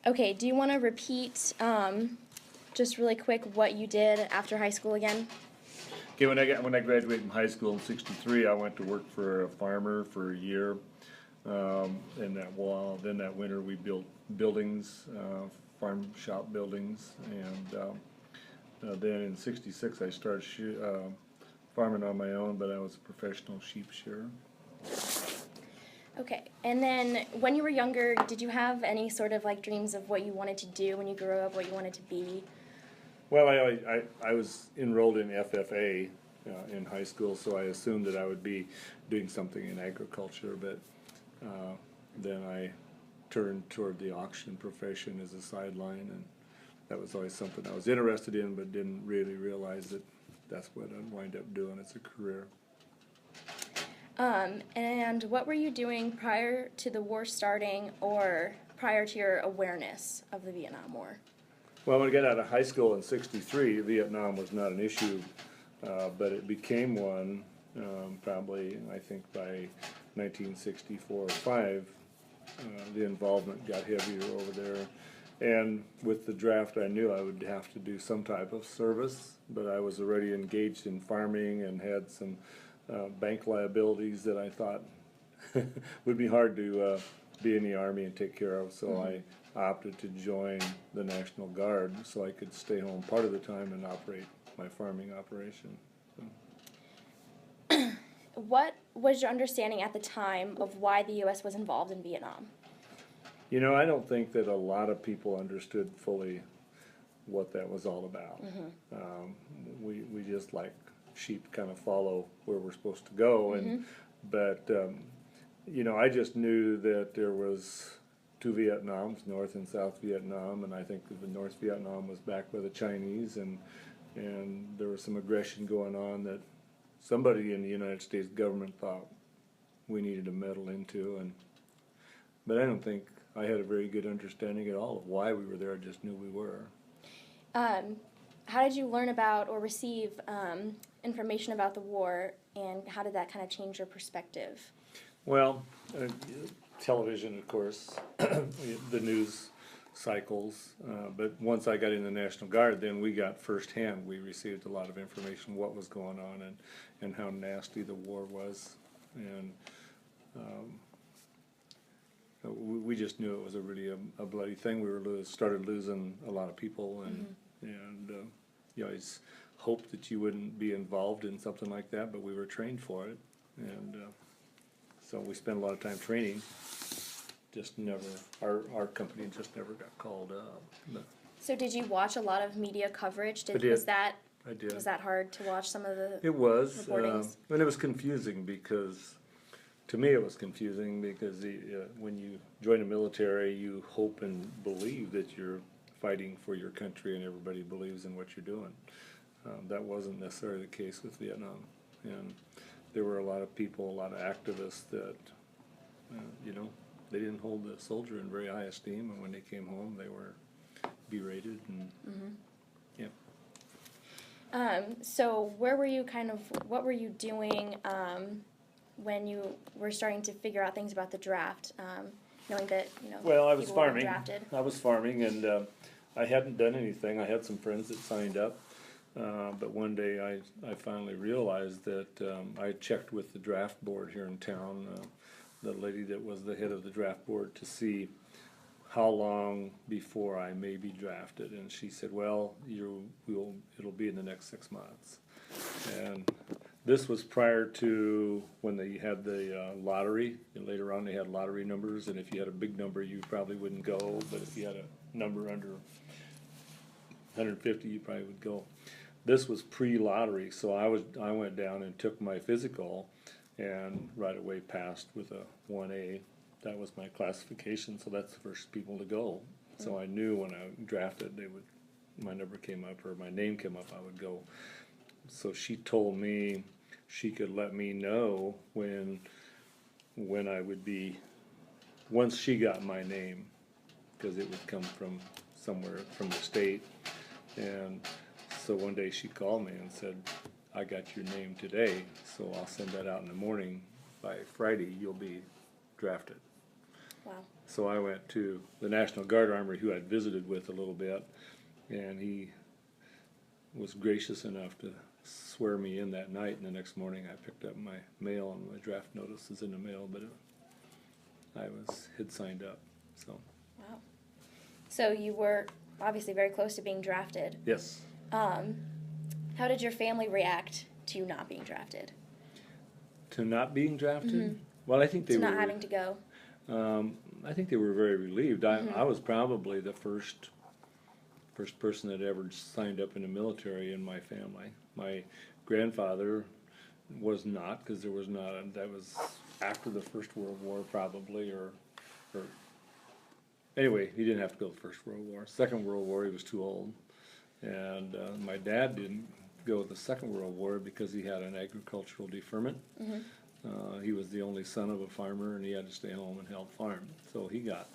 Okay, do you want to repeat just really quick what you did after high school again? Okay, when I graduated from high school in '63, I went to work for a farmer for a year. Then that winter we built buildings, farm shop buildings, and then in '66 I started farming on my own, but I was a professional sheep shearer. Okay, and then when you were younger, did you have any sort of like dreams of what you wanted to do when you grew up, what you wanted to be? Well, I was enrolled in FFA in high school, so I assumed that I would be doing something in agriculture, but then I turned toward the auction profession as a sideline, and that was always something I was interested in, but didn't really realize that that's what I'd wind up doing as a career. And what were you doing prior to the war starting or prior to your awareness of the Vietnam War? Well, when I got out of high school in '63, Vietnam was not an issue, but it became one probably, I think, by 1964 or 5. The involvement got heavier over there. And with the draft, I knew I would have to do some type of service, but I was already engaged in farming and had some bank liabilities that I thought would be hard to be in the Army and take care of, so I opted to join the National Guard so I could stay home part of the time and operate my farming operation. So. What was your understanding at the time of why the U.S. was involved in Vietnam? You know, I don't think that a lot of people understood fully what that was all about. We just, like sheep, kind of follow where we're supposed to go, but you know, I just knew that there was two Vietnams, North and South Vietnam, and I think that the North Vietnam was backed by the Chinese, and there was some aggression going on that somebody in the United States government thought we needed to meddle into, but I don't think I had a very good understanding at all of why we were there. I just knew we were. How did you learn about or receive information about the war, and how did that kind of change your perspective? Well, television, of course, the news cycles, but once I got in the National Guard, then we got firsthand, we received a lot of information, what was going on and how nasty the war was, and we just knew it was a bloody thing. We started losing a lot of people, and you always hoped that you wouldn't be involved in something like that, but we were trained for it, and so we spent a lot of time training. Just never, our company just never got called up. But so did you watch a lot of media coverage? I did. I did. Was that hard to watch some of the It was, reportings? and it was confusing because, to me it was confusing because when you join the military, you hope and believe that you're fighting for your country and everybody believes in what you're doing. That wasn't necessarily the case with Vietnam, and there were a lot of people, a lot of activists that, you know, they didn't hold the soldier in very high esteem, and when they came home, they were berated, and So where were you what were you doing when you were starting to figure out things about the draft, knowing that, you know, well, I was people were farming. drafted? I was farming, and I hadn't done anything. I had some friends that signed up, but one day I finally realized that I checked with the draft board here in town, the lady that was the head of the draft board, to see how long before I may be drafted, and she said, well, it'll be in the next 6 months. And this was prior to when they had the lottery, and later on they had lottery numbers, and if you had a big number you probably wouldn't go, but if you had a number under 150 you probably would go. This was pre-lottery, so I went down and took my physical, and right away passed with a 1A. That was my classification, so that's the first people to go. So I knew when I drafted, my number came up, or my name came up, I would go. So she told me she could let me know when I would be, once she got my name, because it would come from somewhere from the state. And so one day she called me and said, I got your name today, so I'll send that out in the morning. By Friday, you'll be drafted. Wow. So I went to the National Guard Armory, who I'd visited with a little bit, and he was gracious enough to swear me in that night, and the next morning I picked up my mail, and my draft notice was in the mail, but had signed up, so. Wow. So you were obviously very close to being drafted. Yes. How did your family react to you not being drafted? To not being drafted? Mhm. Well, I think they To were. not having to go. I think they were very relieved. I was probably the first person that ever signed up in the military in my family. My grandfather was not, because there was not. That was after the First World War, probably, or anyway, he didn't have to go to the First World War. Second World War, he was too old, and my dad didn't go to the Second World War because he had an agricultural deferment. He was the only son of a farmer, and he had to stay home and help farm. So he got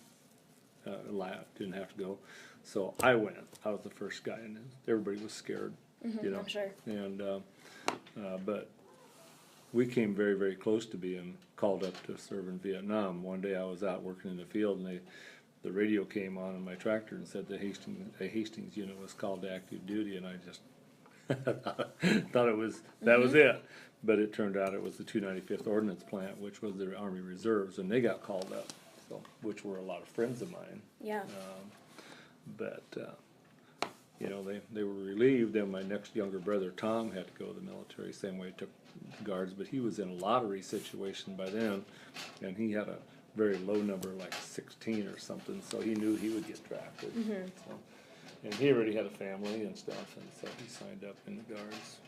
didn't have to go. So I went. I was the first guy, and everybody was scared. You know. I'm sure. And but we came very, very close to being called up to serve in Vietnam. One day I was out working in the field, and the radio came on in my tractor and said the Hastings unit was called to active duty, and I just thought it was was it. But it turned out it was the 295th Ordnance Plant, which was the Army Reserves, and they got called up, so which were a lot of friends of mine. Yeah. But you know, they were relieved. Then my next younger brother Tom had to go to the military, same way he took the guards, but he was in a lottery situation by then, and he had a very low number, like 16 or something, so he knew he would get drafted. So, and he already had a family and stuff, and so he signed up in the guards.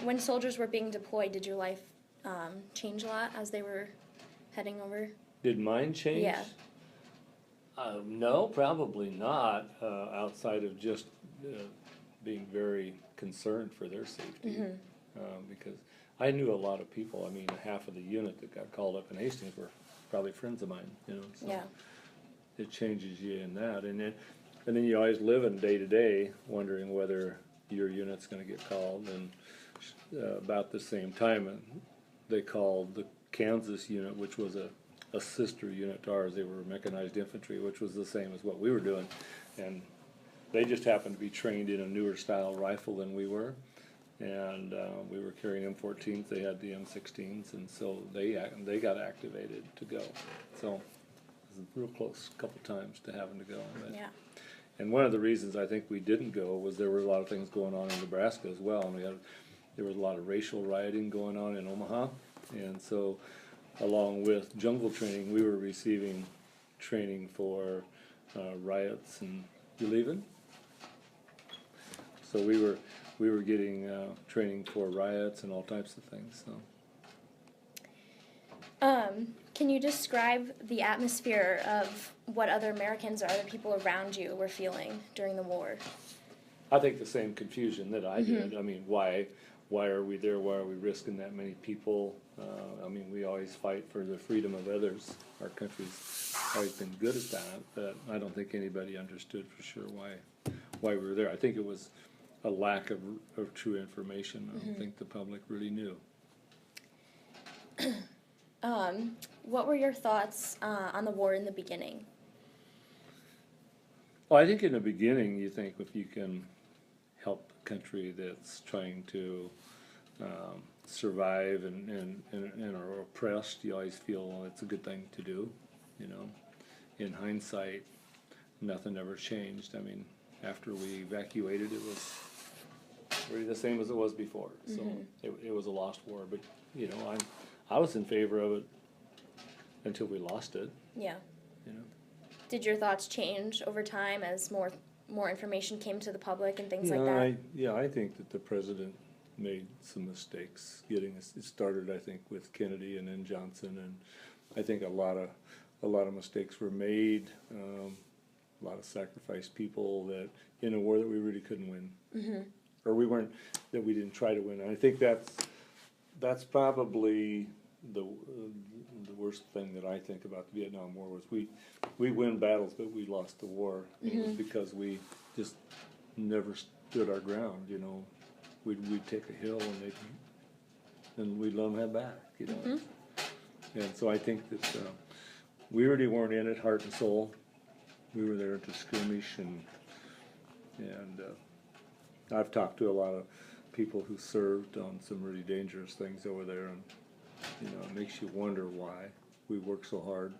When soldiers were being deployed, did your life change a lot as they were heading over? Did mine change? Yeah. No, probably not, outside of just being very concerned for their safety. Because I knew a lot of people. I mean, half of the unit that got called up in Hastings were probably friends of mine, you know. So Yeah. it changes you in that. And then you always live in day to day wondering whether your unit's going to get called. And about the same time, they called the Kansas unit, which was a sister unit to ours. They were mechanized infantry, which was the same as what we were doing. And they just happened to be trained in a newer style rifle than we were. And we were carrying M14s, they had the M16s, and so they got activated to go. So it was real close a couple times to having to go. But, Yeah. and one of the reasons I think we didn't go was there were a lot of things going on in Nebraska as well. And there was a lot of racial rioting going on in Omaha, and so along with jungle training, we were receiving training for riots and you leaving? So we were getting training for riots and all types of things. So. Can you describe the atmosphere of what other Americans or other people around you were feeling during the war? I think the same confusion that I did. I mean, why are we there? Why are we risking that many people? I mean, we always fight for the freedom of others. Our country's always been good at that, but I don't think anybody understood for sure why we were there. I think it was a lack of true information. I don't think the public really knew. What were your thoughts on the war in the beginning? Well, I think in the beginning you think if you can help a country that's trying to survive and are oppressed, you always feel, well, it's a good thing to do, you know. In hindsight, nothing ever changed. I mean, after we evacuated, it was really the same as it was before. So it was a lost war, but, you know, I was in favor of it until we lost it. Yeah. You know. Did your thoughts change over time as more information came to the public and things like that? I think that the president made some mistakes getting it started. I think with Kennedy and then Johnson, and I think a lot of mistakes were made. A lot of sacrificed people that in a war that we really couldn't win, or that we didn't try to win. And I think that's probably the worst thing that I think about the Vietnam War was we win battles, but we lost the war. It was because we just never stood our ground. You know, we'd take a hill and we'd let them have back. You know, And so I think that we really weren't in it heart and soul. We were there to skirmish, and I've talked to a lot of people who served on some really dangerous things over there, and it makes you wonder why we worked so hard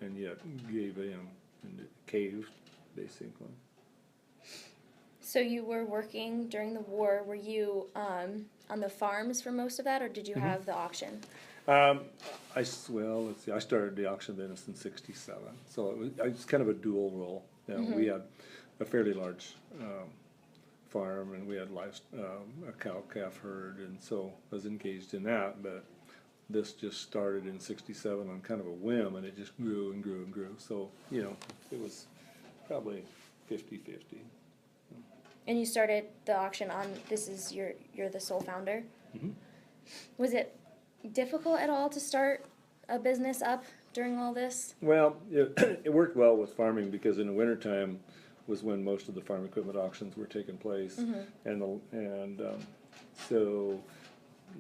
and yet gave in and caved, basically. So you were working during the war. Were you on the farms for most of that, or did you have the auction? Let's see. I started the auction business in '67, so it was kind of a dual role. We had a fairly large farm, and we had a cow-calf herd, and so I was engaged in that. But this just started in '67 on kind of a whim, and it just grew and grew and grew. So it was probably 50-50. And you started the auction on. You're the sole founder. Mm-hmm. Was it difficult at all to start a business up during all this? Well, it worked well with farming because in the wintertime was when most of the farm equipment auctions were taking place, and so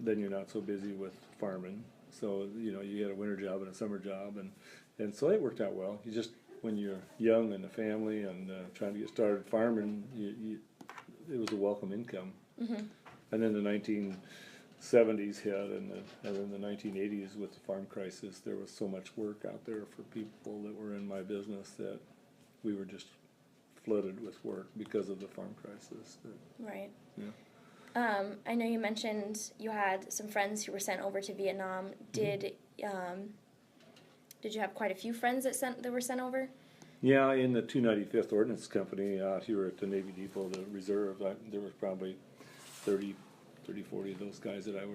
then you're not so busy with farming. So you had a winter job and a summer job, and so it worked out well. You just when you're young and a family and trying to get started farming, it was a welcome income. And then the 1970s hit, and then the 1980s with the farm crisis, there was so much work out there for people that were in my business that we were just flooded with work because of the farm crisis. Right. Yeah. I know you mentioned you had some friends who were sent over to Vietnam. Did you have quite a few friends that were sent over? Yeah, in the 295th Ordnance Company out here at the Navy Depot, the reserve, there was probably 30, 40 of those guys that I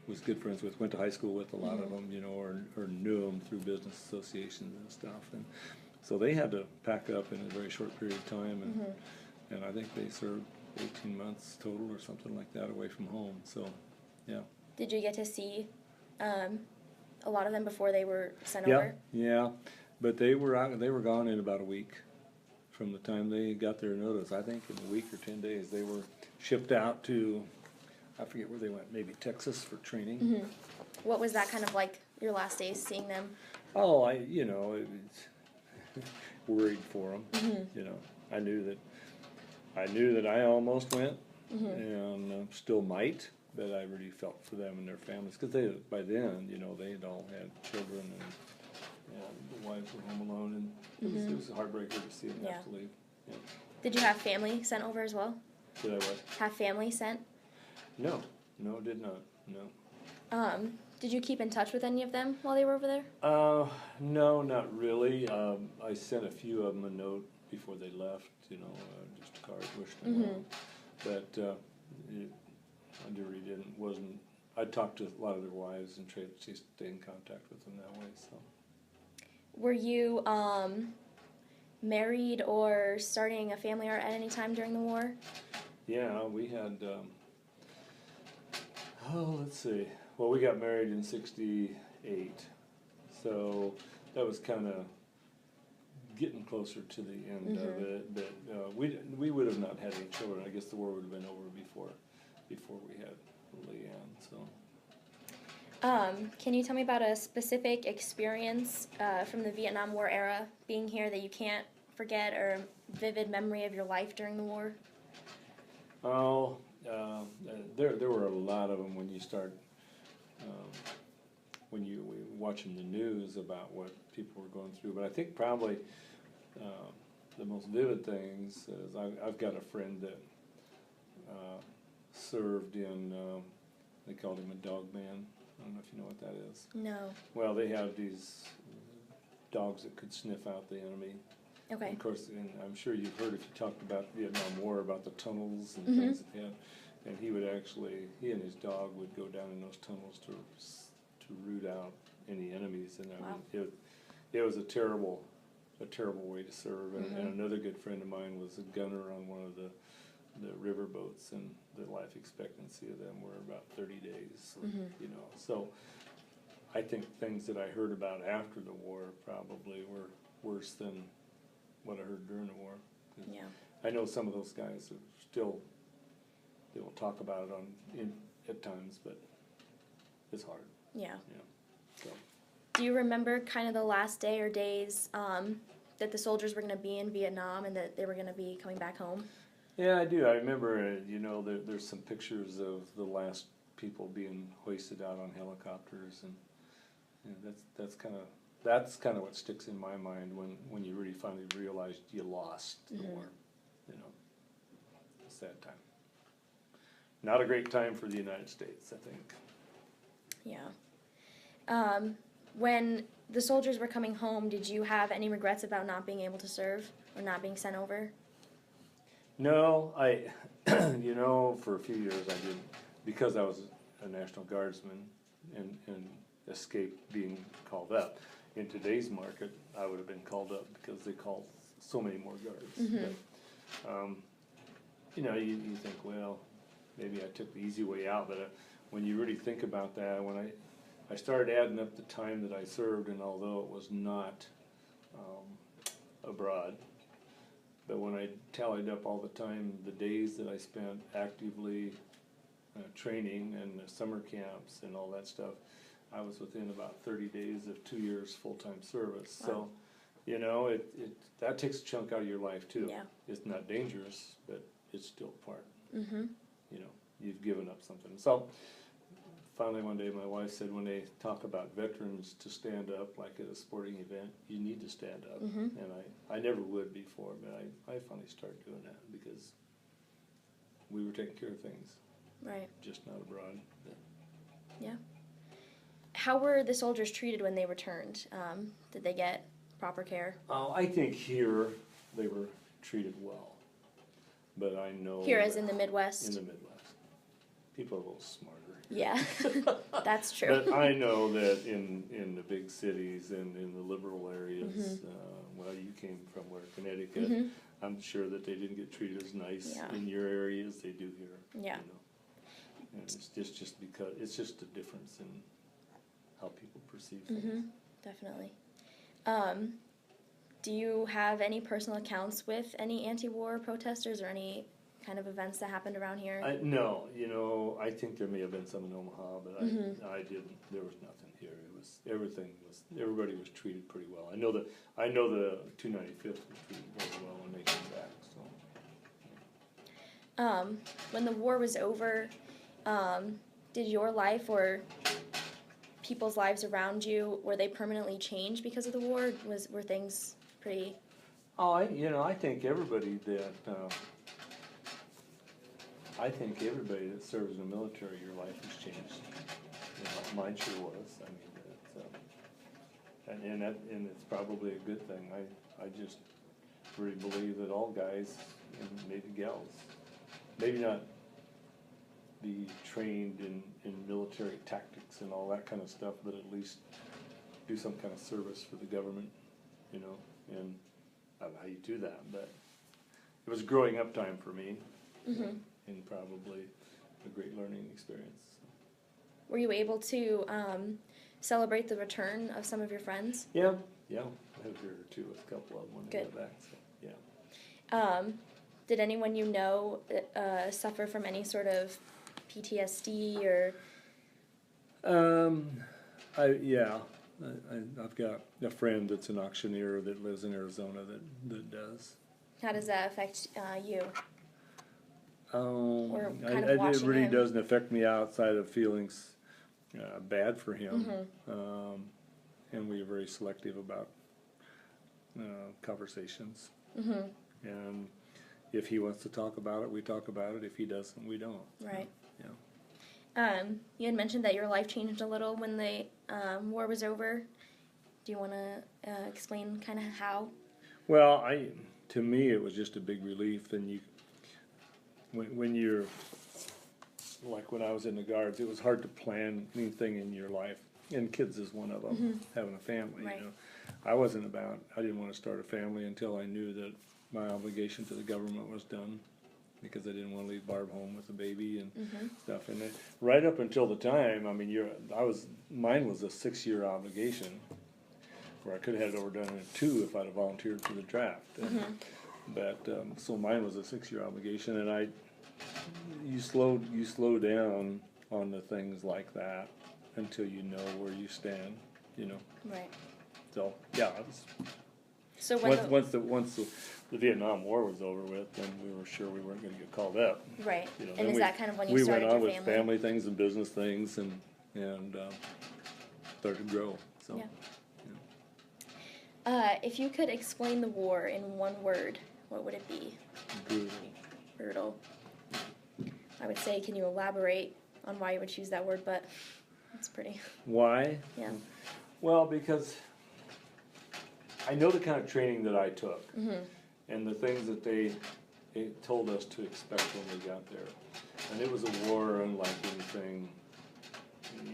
was good friends with, went to high school with a lot of them, or knew them through business associations and stuff. And so they had to pack up in a very short period of time, and I think they served 18 months total or something like that away from home. So, yeah. Did you get to see a lot of them before they were sent over? Yeah, but they were gone in about a week from the time they got their notice. I think in a week or 10 days they were shipped out to, I forget where they went, maybe Texas for training. What was that kind of like, your last days seeing them? Oh, worried for them. I knew that I almost went, and still might, but I really felt for them and their families because by then they'd all had children, and the wives were home alone, and it was a heartbreaker to see them have to leave. Yeah. Did you have family sent over as well? Did I what? Have family sent? No, did not. No. Did you keep in touch with any of them while they were over there? No, not really. I sent a few of them a note before they left, just a card wishing them well. But I really wasn't. I talked to a lot of their wives and tried to stay in contact with them that way. So. Were you married or starting a family at any time during the war? Yeah, we had. Let's see. Well, we got married in '68, so that was kind of getting closer to the end of it. But we would have not had any children. I guess the war would have been over before we had Leanne. So. Can you tell me about a specific experience from the Vietnam War era, being here, that you can't forget, or a vivid memory of your life during the war? Oh, there were a lot of them when you start, when you were watching the news about what people were going through. But I think probably the most vivid things is I've got a friend that served in, they called him a dog man. I don't know if you know what that is. No. Well, they have these dogs that could sniff out the enemy. Okay. And of course, and I'm sure you've heard, if you talked about the Vietnam War, about the tunnels and things that they had. And he and his dog would go down in those tunnels to root out any enemies. And I mean, it was a terrible way to serve. And another good friend of mine was a gunner on one of the river boats, and the life expectancy of them were about 30 days. So I think things that I heard about after the war probably were worse than what I heard during the war. Yeah. I know some of those guys are still, they will talk about it at times, but it's hard. Yeah. So. Do you remember kind of the last day or days that the soldiers were going to be in Vietnam and that they were going to be coming back home? Yeah, I do. I remember, there's some pictures of the last people being hoisted out on helicopters, and that's kind of what sticks in my mind when you really finally realize you lost the war. Sad time. Not a great time for the United States, I think. Yeah. When the soldiers were coming home, did you have any regrets about not being able to serve or not being sent over? No, for a few years I did, because I was a National Guardsman and escaped being called up. In today's market, I would have been called up because they call so many more guards. Mm-hmm. But, you think, well, maybe I took the easy way out, but when you really think about that, when I started adding up the time that I served, and although it was not abroad, but when I tallied up all the time, the days that I spent actively training and the summer camps and all that stuff, I was within about 30 days of 2 years full-time service. Wow. So, that takes a chunk out of your life too. Yeah. It's not dangerous, but it's still part. Mm-hmm. You've given up something. So finally one day my wife said, when they talk about veterans to stand up, like at a sporting event, you need to stand up. Mm-hmm. And I never would before, but I finally started doing that because we were taking care of things. Right. Just not abroad. Yeah. How were the soldiers treated when they returned? Did they get proper care? Oh, I think here they were treated well, but I know Here, as in the Midwest? In the Midwest. People are a little smarter. Yeah, that's true. But I know that in the big cities and in the liberal areas, Mm-hmm. You came from where, Connecticut, Mm-hmm. I'm sure that they didn't get treated as nice Yeah. in your area as they do here. Yeah. And it's just because it's just a difference in how people perceive things. Mm-hmm. Definitely. Do you have any personal accounts with any anti-war protesters or any kind of events that happened around here? No, I think there may have been some in Omaha, but I didn't. There was nothing here. Everybody was treated pretty well. I know the 295th was treated very well when they came back. So. When the war was over, did your life or people's lives around you, were they permanently changed because of the war? Were things pretty? Oh, I think everybody that serves in the military, your life has changed. Mine sure was. I mean, and it's probably a good thing. I just really believe that all guys and maybe gals, maybe not be trained in military tactics and all that kind of stuff, but at least do some kind of service for the government, and I don't know how you do that, but it was growing up time for me, and probably a great learning experience. Were you able to celebrate the return of some of your friends? Yeah, I have here too with a couple of them when they Good. got back. So, yeah. Did anyone you know suffer from any sort of PTSD or? I've got a friend that's an auctioneer that lives in Arizona that does. How does that affect you? Or It kind of watching really him? doesn't affect me outside of feelings bad for him. And we're very selective about conversations. And if he wants to talk about it, we talk about it. If he doesn't, we don't. Right. Yeah. You had mentioned that your life changed a little when the war was over. Do you want to explain kind of how? Well, to me, it was just a big relief. And when you're, like when I was in the Guards, it was hard to plan anything in your life. And kids is one of them, having a family, Right. I didn't want to start a family until I knew that my obligation to the government was done, because I didn't want to leave Barb home with a baby and stuff. And then, right up until the time, mine was a 6-year obligation, where I could have had it overdone in 2 if I'd have volunteered for the draft. But so mine was a 6-year obligation, and you slow down on the things like that until you know where you stand. you know. Right. So yeah, it was, So when once the Vietnam War was over with, then we were sure we weren't going to get called up. right. You know, And then is that kind of when you we started went on your with family things and business things and started to grow. So Yeah. If you could explain the war in one word, what would it be? brutal. Brutal. I would say, can you elaborate on why you would choose that word? But it's pretty. Why? Yeah. Well, because I know the kind of training that I took, Mhm. and the things that they told us to expect when we got there, and it was a war unlike anything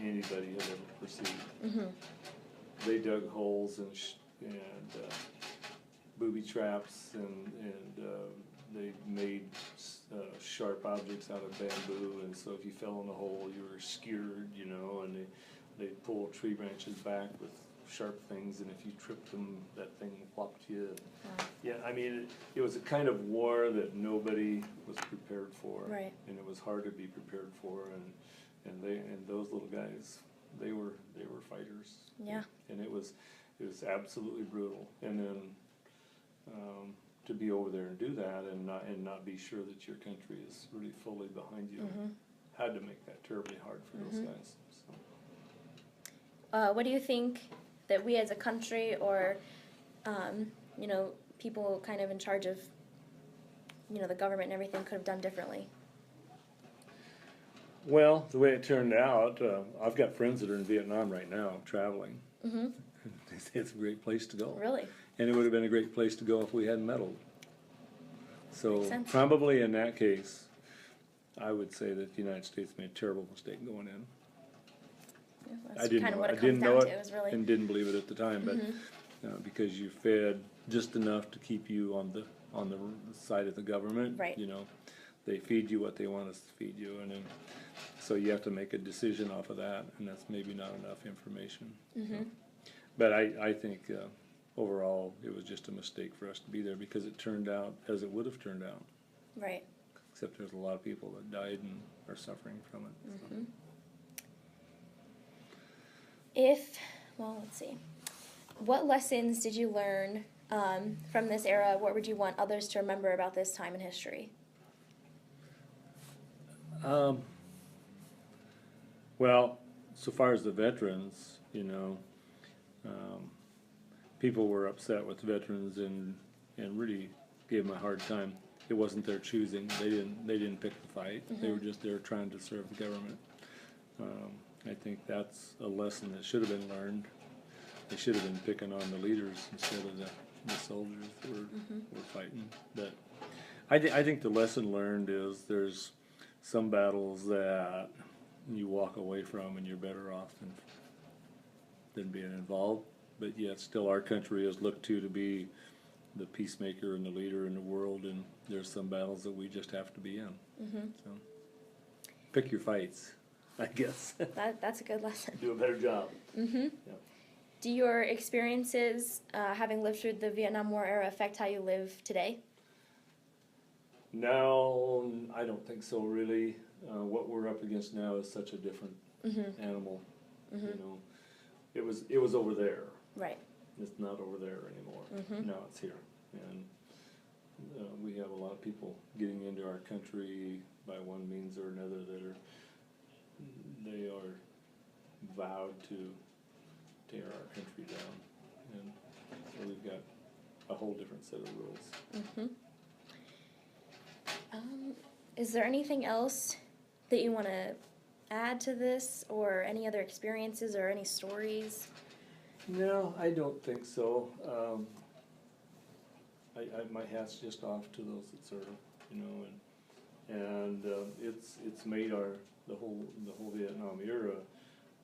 anybody had ever perceived. Mhm. They dug holes and booby traps, and they made sharp objects out of bamboo, and so if you fell in a hole, you were skewered, you know, and they pull tree branches back with sharp things, and if you tripped them, that thing whopped you. Wow. Yeah, I mean, it was a kind of war that nobody was prepared for, Right. and it was hard to be prepared for, and those little guys, they were fighters. Yeah. And it was absolutely brutal, and then to be over there and do that, and not be sure that your country is really fully behind you, had to make that terribly hard for those guys. So. What do you think that we as a country, or you know, people kind of in charge of, you know, the government and everything, could have done differently? Well, the way it turned out, I've got friends that are in Vietnam right now, traveling. Mm-hmm. They say it's a great place to go. Really? And it would have been a great place to go if we hadn't meddled. So Makes sense. probably in that case, I would say that the United States made a terrible mistake going in. Yeah, that's I didn't kind of know what it. it I comes didn't down know to. it Is really. and didn't believe it at the time, but because you fed just enough to keep you on the side of the government, Right. you know, they feed you what they want us to feed you, and then so you have to make a decision off of that, and that's maybe not enough information. So. But I think overall it was just a mistake for us to be there, because it turned out as it would have turned out. Right. Except there's a lot of people that died and are suffering from it. So. Let's see. What lessons did you learn from this era? What would you want others to remember about this time in history? Well, so far as the veterans, you know, people were upset with veterans and really gave them a hard time. It wasn't their choosing. They didn't pick the fight. They were just there trying to serve the government. I think that's a lesson that should have been learned. They should have been picking on the leaders instead of the soldiers that were fighting. But I think the lesson learned is there's some battles that you walk away from and you're better off than being involved. But yet still our country is looked to be the peacemaker and the leader in the world, and there's some battles that we just have to be in. So pick your fights, I guess. That's a good lesson. Do a better job. Yeah. Do your experiences, having lived through the Vietnam War era, affect how you live today? No, I don't think so, really. What we're up against now is such a different animal. You know, it was over there. Right. It's not over there anymore. Now it's here, and we have a lot of people getting into our country by one means or another they are vowed to tear our country down, and so we've got a whole different set of rules. Is there anything else that you want to add to this, or any other experiences or any stories? No, I don't think so. My hat's just off to those that serve, you know, and it's made the whole Vietnam era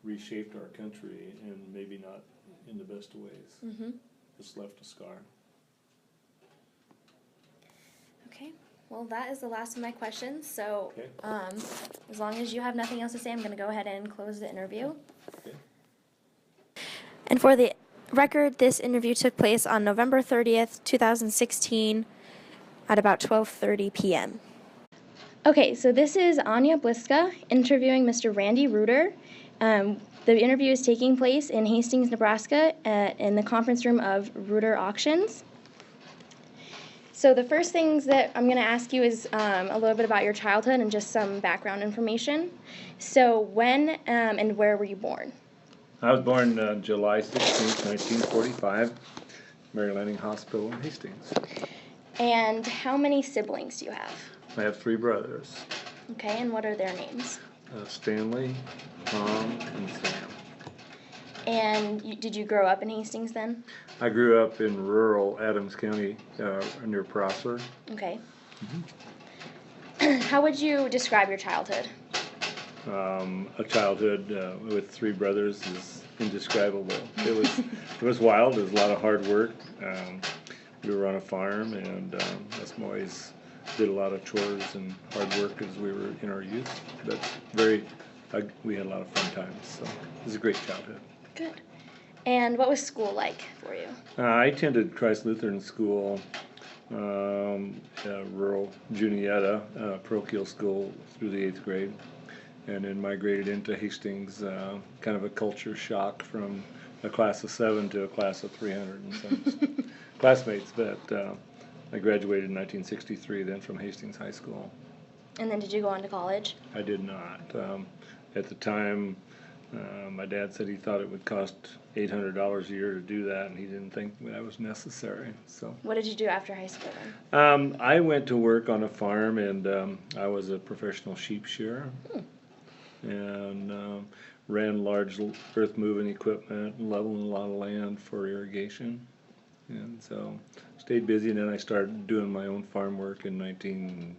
reshaped our country, and maybe not in the best of ways. It's left a scar. Okay. Well, that is the last of my questions. So, Okay. as long as you have nothing else to say, I'm going to go ahead and close the interview. Okay. And for the record, this interview took place on November 30th, 2016 at about 12:30 p.m. Okay, so this is Anya Bliska interviewing Mr. Randy Ruhter. The interview is taking place in Hastings, Nebraska, in the conference room of Ruhter Auctions. So the first things that I'm going to ask you is a little bit about your childhood and just some background information. So when and where were you born? I was born July 16th, 1945, Mary Lanning Hospital in Hastings. And how many siblings do you have? I have 3 brothers, Okay, and what are their names? Stanley, Tom, and Sam. And did you grow up in Hastings then? I grew up in rural Adams County near Prosser. Okay. How would you describe your childhood? A childhood with 3 brothers is indescribable. It was wild. It was a lot of hard work. We were on a farm, and us boys did a lot of chores and hard work as we were in our youth. But we had a lot of fun times. So it was a great childhood. Good. And what was school like for you? I attended Christ Lutheran School, rural Juniata, parochial school through the 8th grade, and then migrated into Hastings, kind of a culture shock from a class of 7 to a class of 300 and some classmates, but I graduated in 1963 then from Hastings High School. And then did you go on to college? I did not. At the time, my dad said he thought it would cost $800 a year to do that, and he didn't think that was necessary. So, What did you do after high school then? I went to work on a farm, and I was a professional sheep shearer, and ran large earth moving equipment, leveling a lot of land for irrigation, and so stayed busy. And then I started doing my own farm work in